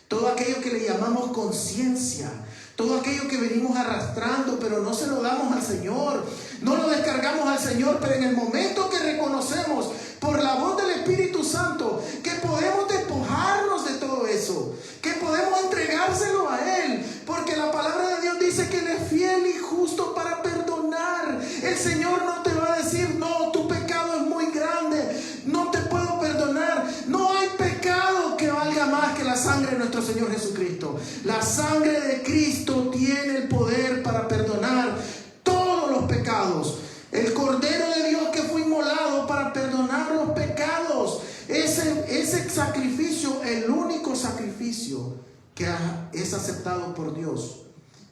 todo aquello que le llamamos conciencia, todo aquello que venimos arrastrando, pero no se lo damos al Señor, no lo descargamos al Señor, pero en el momento que reconocemos por la voz del Espíritu Santo que podemos despojarnos de todo eso, que podemos entregárselo a Él, porque la palabra de Dios dice que Él es fiel y justo para perdonar. El Señor no te va a decir: no, tu pecado es muy grande, no te puedo perdonar. No hay pecado que valga más que la sangre de nuestro Señor Jesucristo. La sangre de Cristo tiene el poder para perdonar todos los pecados. El Cordero de Dios que fue inmolado para perdonar los pecados. Ese sacrificio, el único sacrificio que es aceptado por Dios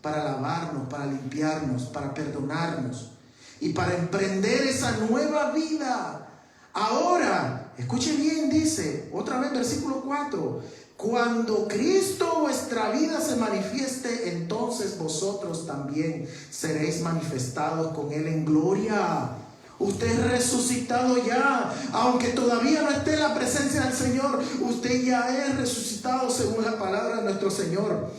para lavarnos, para limpiarnos, para perdonarnos y para emprender esa nueva vida. Ahora, escuche bien, dice otra vez versículo 4: cuando Cristo vuestra vida se manifieste, entonces vosotros también seréis manifestados con Él en gloria. Usted es resucitado ya, aunque todavía no esté en la presencia del Señor, usted ya es resucitado según la palabra de nuestro Señor.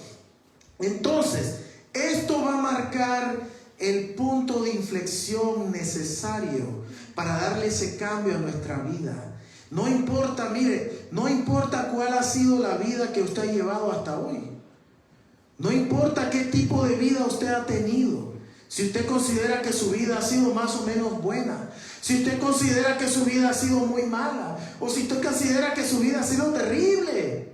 Entonces, esto va a marcar el punto de inflexión necesario para darle ese cambio a nuestra vida. No importa, mire, no importa cuál ha sido la vida que usted ha llevado hasta hoy. No importa qué tipo de vida usted ha tenido. Si usted considera que su vida ha sido más o menos buena, si usted considera que su vida ha sido muy mala, o si usted considera que su vida ha sido terrible,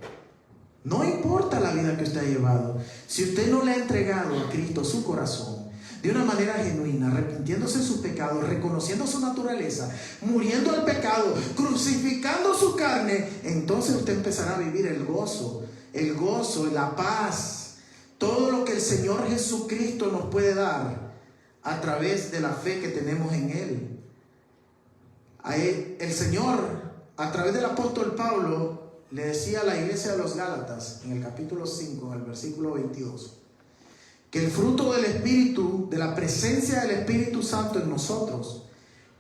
no importa la vida que usted ha llevado. Si usted no le ha entregado a Cristo su corazón de una manera genuina, arrepintiéndose de sus pecados, reconociendo su naturaleza, muriendo al pecado, crucificando su carne, entonces usted empezará a vivir el gozo, la paz, todo lo que el Señor Jesucristo nos puede dar a través de la fe que tenemos en Él. El Señor, a través del apóstol Pablo, le decía a la iglesia de los Gálatas, en el capítulo 5, en el versículo 22, que el fruto del Espíritu, de la presencia del Espíritu Santo en nosotros,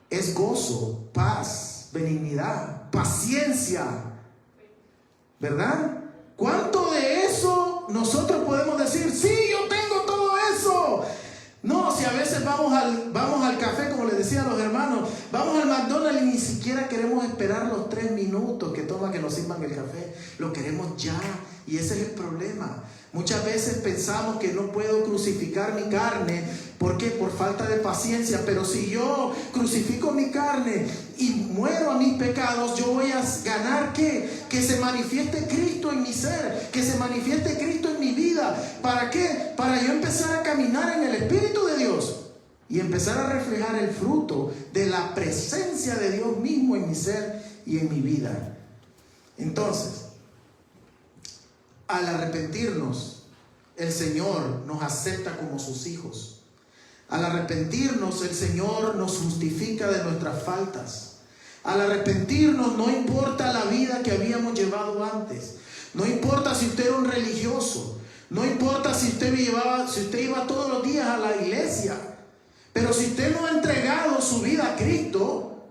es gozo, paz, benignidad, paciencia. ¿Verdad? ¿Cuánto de eso nosotros podemos decir? Sí, yo tengo todo eso. No, si a veces vamos al café, como les decía a los hermanos, vamos al McDonald's y ni siquiera queremos esperar los 3 minutos que toma que nos sirvan el café. Lo queremos ya, y ese es el problema. Muchas veces pensamos que no puedo crucificar mi carne. ¿Por qué? Por falta de paciencia. Pero si yo crucifico mi carne y muero a mis pecados, yo voy a ganar ¿qué? Que se manifieste Cristo en mi ser, que se manifieste Cristo en mi vida. ¿Para qué? Para yo empezar a caminar en el Espíritu de Dios y empezar a reflejar el fruto de la presencia de Dios mismo en mi ser y en mi vida. Entonces, al arrepentirnos, el Señor nos acepta como sus hijos. Al arrepentirnos, el Señor nos justifica de nuestras faltas. Al arrepentirnos, no importa la vida que habíamos llevado antes. No importa si usted era un religioso. No importa si usted iba todos los días a la iglesia. Pero si usted no ha entregado su vida a Cristo,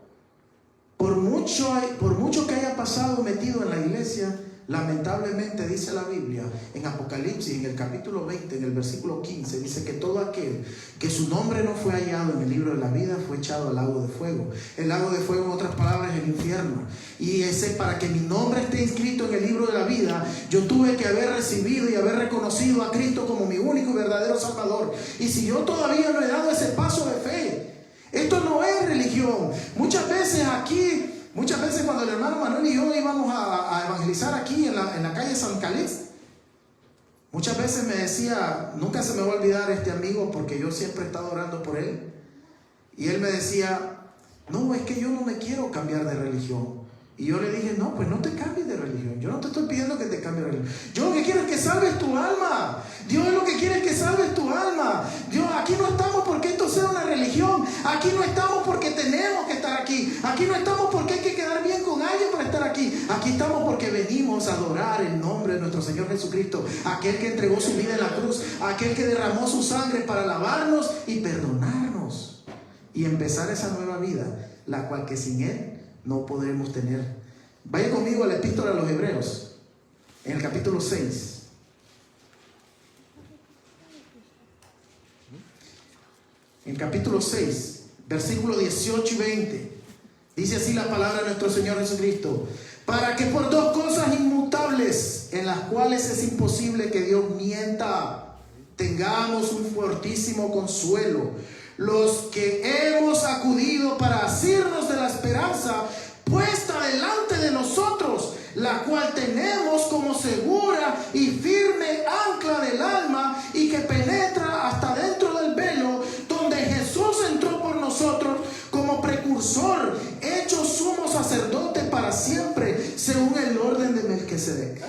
por mucho que haya pasado metido en la iglesia, lamentablemente dice la Biblia en Apocalipsis, en el capítulo 20, en el versículo 15, dice que todo aquel que su nombre no fue hallado en el libro de la vida fue echado al lago de fuego. El lago de fuego, en otras palabras, es el infierno. Y ese, para que mi nombre esté inscrito en el libro de la vida, yo tuve que haber recibido y haber reconocido a Cristo como mi único y verdadero Salvador. Y si yo todavía no he dado ese paso de fe, esto no es religión. Muchas veces cuando el hermano Manuel y yo íbamos a evangelizar aquí en la calle San Calix, muchas veces me decía, nunca se me va a olvidar este amigo porque yo siempre he estado orando por él, y él me decía, no, es que yo no me quiero cambiar de religión. Y yo le dije, no, pues no te cambies de religión. Yo no te estoy pidiendo que te cambies de religión. Yo lo que quiero es que salves tu alma. Dios lo que quiere es que salves tu alma. Dios, aquí no estamos porque esto sea una religión. Aquí no estamos porque tenemos que estar aquí. Aquí no estamos porque hay que quedar bien con alguien para estar aquí. Aquí estamos porque venimos a adorar el nombre de nuestro Señor Jesucristo. Aquel que entregó su vida en la cruz. Aquel que derramó su sangre para lavarnos y perdonarnos. Y empezar esa nueva vida, la cual que sin Él no podremos tener. Vaya conmigo a la epístola a los Hebreos, en el capítulo 6. En el capítulo 6, versículos 18 y 20. Dice así la palabra de nuestro Señor Jesucristo: para que por dos cosas inmutables, en las cuales es imposible que Dios mienta, tengamos un fortísimo consuelo, los que hemos acudido para asirnos de la esperanza puesta delante de nosotros, la cual tenemos como segura y firme ancla del alma, y que penetra hasta dentro del velo, donde Jesús entró por nosotros como precursor, hecho sumo sacerdote para siempre, según el orden de Melquisedec.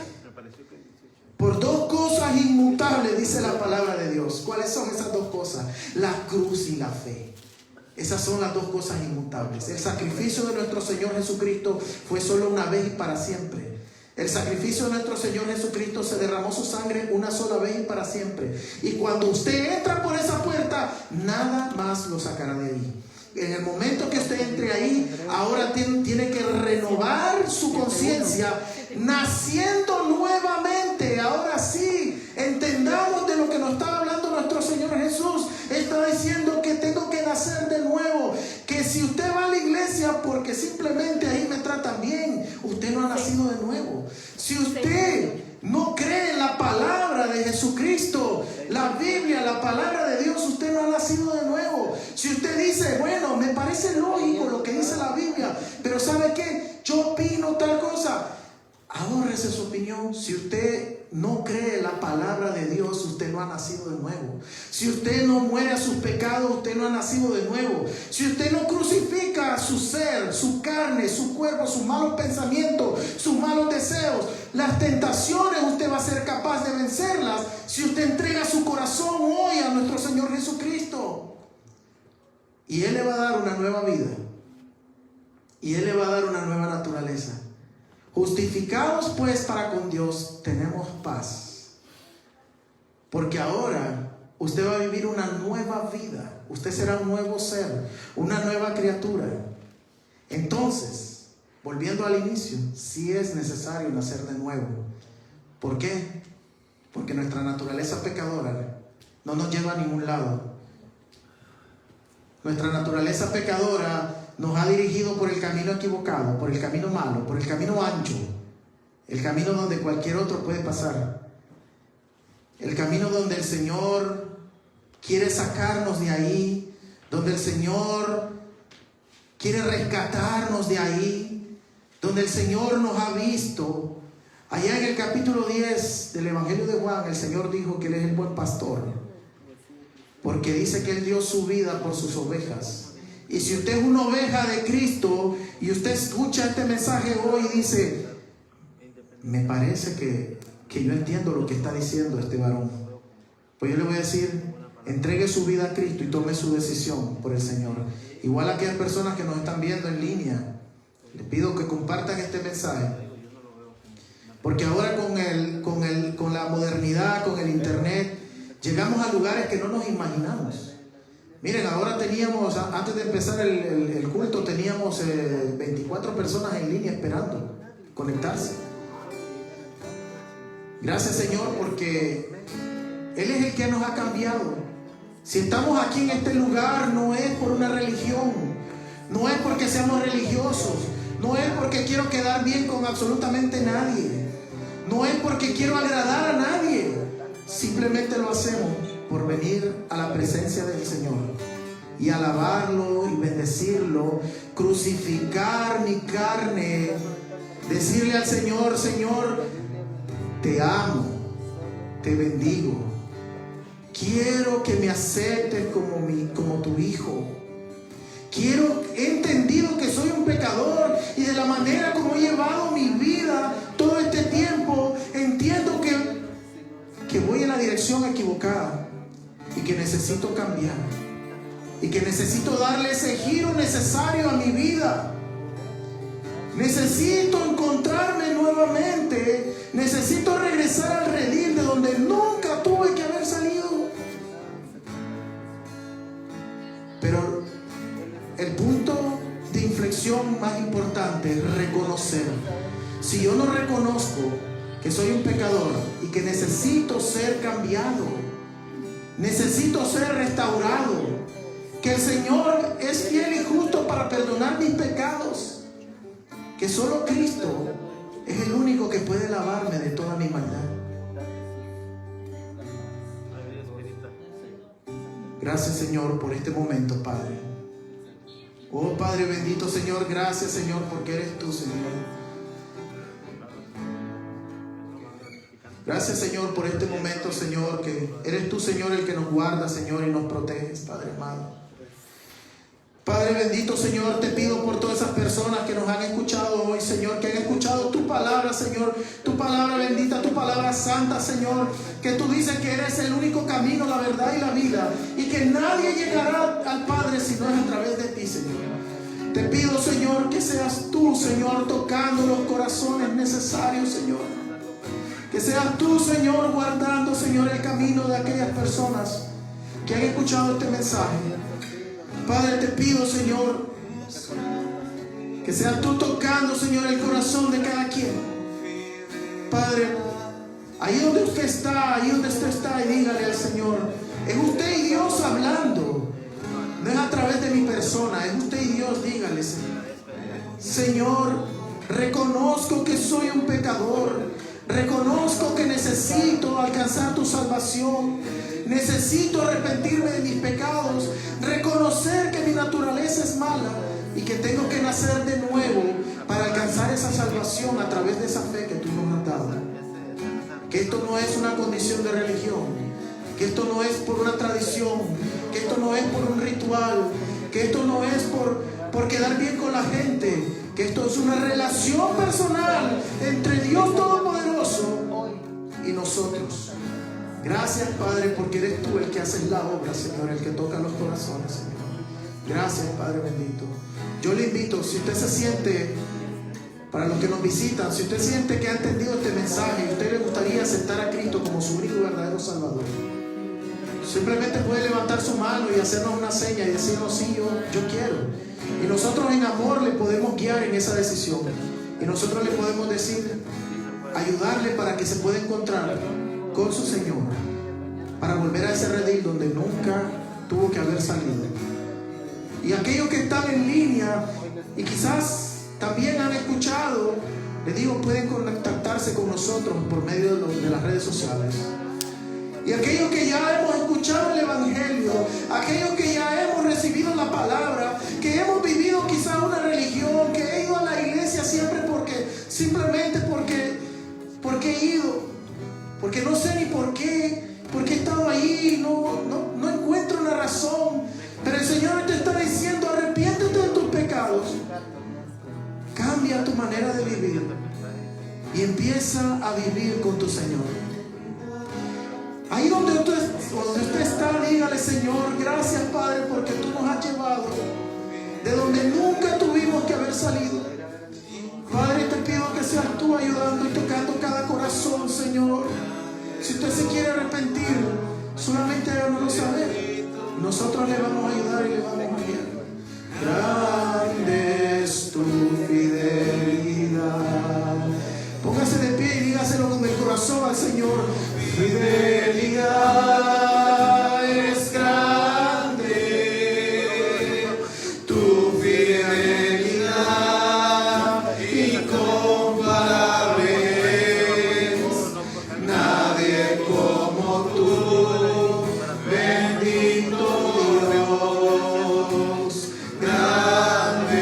Por dos cosas inmutables, dice la palabra de Dios. ¿Cuáles son esas dos cosas? La cruz y la fe. Esas son las dos cosas inmutables. El sacrificio de nuestro Señor Jesucristo fue solo una vez y para siempre. El sacrificio de nuestro Señor Jesucristo, se derramó su sangre una sola vez y para siempre. Y cuando usted entra por esa puerta, nada más lo sacará de ahí. En el momento que usted entre ahí, ahora tiene que renovar su conciencia, naciendo nuevamente. Ahora sí, entendamos de lo que nos está hablando nuestro Señor Jesús. Está diciendo que tengo que nacer de nuevo. Que si usted va a la iglesia porque simplemente ahí me tratan bien, usted no ha nacido de nuevo. Si usted no cree en la palabra de Jesucristo, la Biblia, la palabra de Dios, usted no ha nacido de nuevo. Si usted dice, bueno, me parece lógico lo que dice la Biblia, pero ¿sabe qué? Yo opino tal cosa. Ahórrese su opinión. Si usted no cree en la palabra de Dios, usted no ha nacido de nuevo. Si usted no muere a sus pecados, usted no ha nacido de nuevo. Si usted no crucifica su ser, su carne, su cuerpo, sus malos pensamientos, sus malos deseos, las tentaciones, usted va a ser capaz de vencerlas si usted entrega su corazón hoy a nuestro Señor Jesucristo. Y Él le va a dar una nueva vida. Y Él le va a dar una nueva naturaleza. Justificados pues para con Dios, tenemos paz. Porque ahora usted va a vivir una nueva vida. Usted será un nuevo ser, una nueva criatura. Entonces, volviendo al inicio, sí es necesario nacer de nuevo. ¿Por qué? Porque nuestra naturaleza pecadora no nos lleva a ningún lado. Nuestra naturaleza pecadora nos ha dirigido por el camino equivocado, por el camino malo, por el camino ancho, el camino donde cualquier otro puede pasar, el camino donde el Señor quiere sacarnos de ahí, donde el Señor quiere rescatarnos de ahí, donde el Señor nos ha visto. Allá en el capítulo 10 del Evangelio de Juan, el Señor dijo que Él es el buen pastor, porque dice que Él dio su vida por sus ovejas. Y si usted es una oveja de Cristo y usted escucha este mensaje hoy y dice, me parece que yo entiendo lo que está diciendo este varón, pues yo le voy a decir, entregue su vida a Cristo y tome su decisión por el Señor. Igual a aquellas personas que nos están viendo en línea, les pido que compartan este mensaje, porque ahora con la modernidad, con el internet, llegamos a lugares que no nos imaginamos. Miren, ahora teníamos, antes de empezar el culto, teníamos 24 personas en línea esperando conectarse. Gracias, Señor, porque Él es el que nos ha cambiado. Si estamos aquí en este lugar, no es por una religión, no es porque seamos religiosos, no es porque quiero quedar bien con absolutamente nadie, no es porque quiero agradar a nadie. Simplemente lo hacemos por venir a la presencia del Señor y alabarlo y bendecirlo, crucificar mi carne, decirle al Señor: Señor, te amo, te bendigo, quiero que me aceptes como tu hijo. He entendido que soy un pecador, y de la manera como he llevado mi vida todo este tiempo, entiendo que voy en la dirección equivocada y que necesito cambiar y que necesito darle ese giro necesario a mi vida. Necesito encontrarme nuevamente, necesito regresar al redil de donde nunca tuve que haber salido. Pero el punto de inflexión más importante es reconocer. Si yo no reconozco que soy un pecador y que necesito ser cambiado, necesito ser restaurado, que el Señor es fiel y justo para perdonar mis pecados, que solo Cristo es el único que puede lavarme de toda mi maldad. Gracias, Señor, por este momento, Padre. Oh Padre bendito, Señor, gracias, Señor, porque eres tú, Señor. Gracias, Señor, por este momento, Señor, que eres tú, Señor, el que nos guarda, Señor, y nos proteges, Padre amado. Padre bendito, Señor, te pido por todas esas personas que nos han escuchado hoy, Señor, que han escuchado tu palabra, Señor, tu palabra bendita, tu palabra santa, Señor, que tú dices que eres el único camino, la verdad y la vida, y que nadie llegará al Padre si no es a través de ti, Señor. Te pido, Señor, que seas tú, Señor, tocando los corazones necesarios, Señor. Que seas tú, Señor, guardando, Señor, el camino de aquellas personas que han escuchado este mensaje. Padre, te pido, Señor, que seas tú tocando, Señor, el corazón de cada quien. Padre, ahí donde usted está, y dígale al Señor: es usted y Dios hablando. No es a través de mi persona, es usted y Dios. Dígale: Señor, reconozco que soy un pecador. Reconozco que necesito alcanzar tu salvación. Necesito arrepentirme de mis pecados. Reconocer que mi naturaleza es mala y que tengo que nacer de nuevo para alcanzar esa salvación a través de esa fe que tú nos has dado. Que esto no es una condición de religión. Que esto no es por una tradición. Que esto no es por un ritual. Que esto no es por quedar bien con la gente. Que esto es una relación personal entre Dios Todopoderoso y nosotros. Gracias, Padre, porque eres tú el que haces la obra, Señor, el que toca los corazones, Señor. Gracias, Padre bendito. Yo le invito, si usted se siente, para los que nos visitan, si usted siente que ha entendido este mensaje y a usted le gustaría aceptar a Cristo como su único y verdadero Salvador, simplemente puede levantar su mano y hacernos una seña y decirnos: sí, yo quiero. Y nosotros en amor le podemos guiar en esa decisión. Y nosotros le podemos decir, ayudarle para que se pueda encontrar con su Señor, para volver a ese redil donde nunca tuvo que haber salido. Y aquellos que están en línea y quizás también han escuchado, les digo, pueden contactarse con nosotros por medio de las redes sociales. Y aquellos que ya hemos escuchado el Evangelio, aquellos que ya hemos recibido la palabra, que hemos vivido quizás una religión, que he ido a la iglesia siempre simplemente porque he ido, porque no sé ni por qué he estado ahí, no encuentro una razón. Pero el Señor te está diciendo: arrepiéntete de tus pecados, cambia tu manera de vivir y empieza a vivir con tu Señor. Ahí donde usted está, dígale: Señor, gracias, Padre, porque tú nos has llevado de donde nunca tuvimos que haber salido. Padre, te pido que seas tú ayudando y tocando cada corazón, Señor. Si usted se quiere arrepentir, solamente háganoslo saber. Nosotros le vamos a ayudar y le vamos a guiar. Grande es tu fidelidad. Póngase de pie y diga: Dígaselo con el corazón al Señor. Fidelidad es grande, tu fidelidad incomparable es, nadie como tú, bendito Dios, grande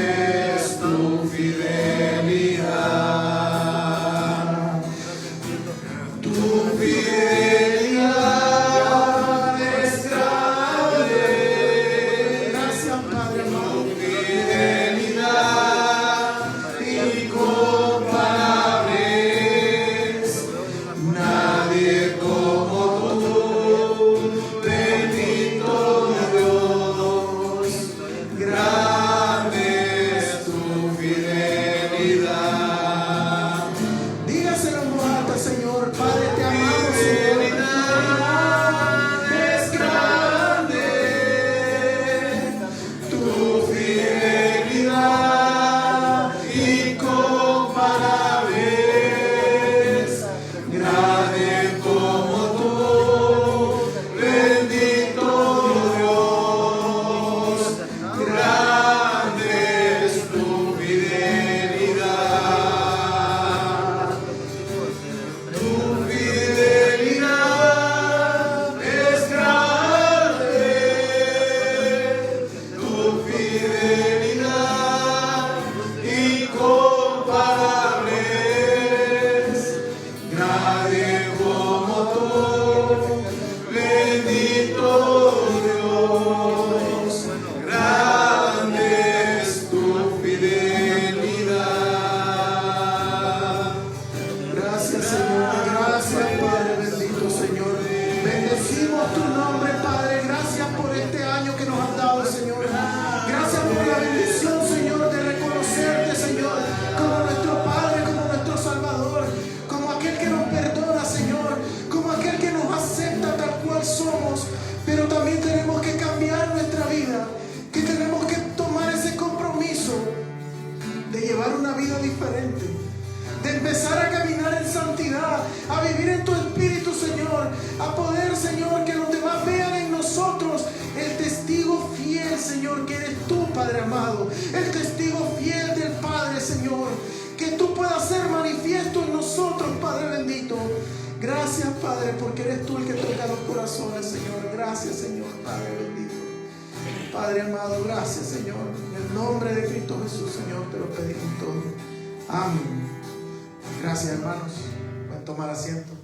es tu fidelidad. Gracias, Padre, porque eres tú el que toca los corazones, Señor. Gracias, Señor, Padre bendito. Padre amado, gracias, Señor. En el nombre de Cristo Jesús, Señor, te lo pedimos todo. Amén. Gracias, hermanos. Pueden tomar asiento.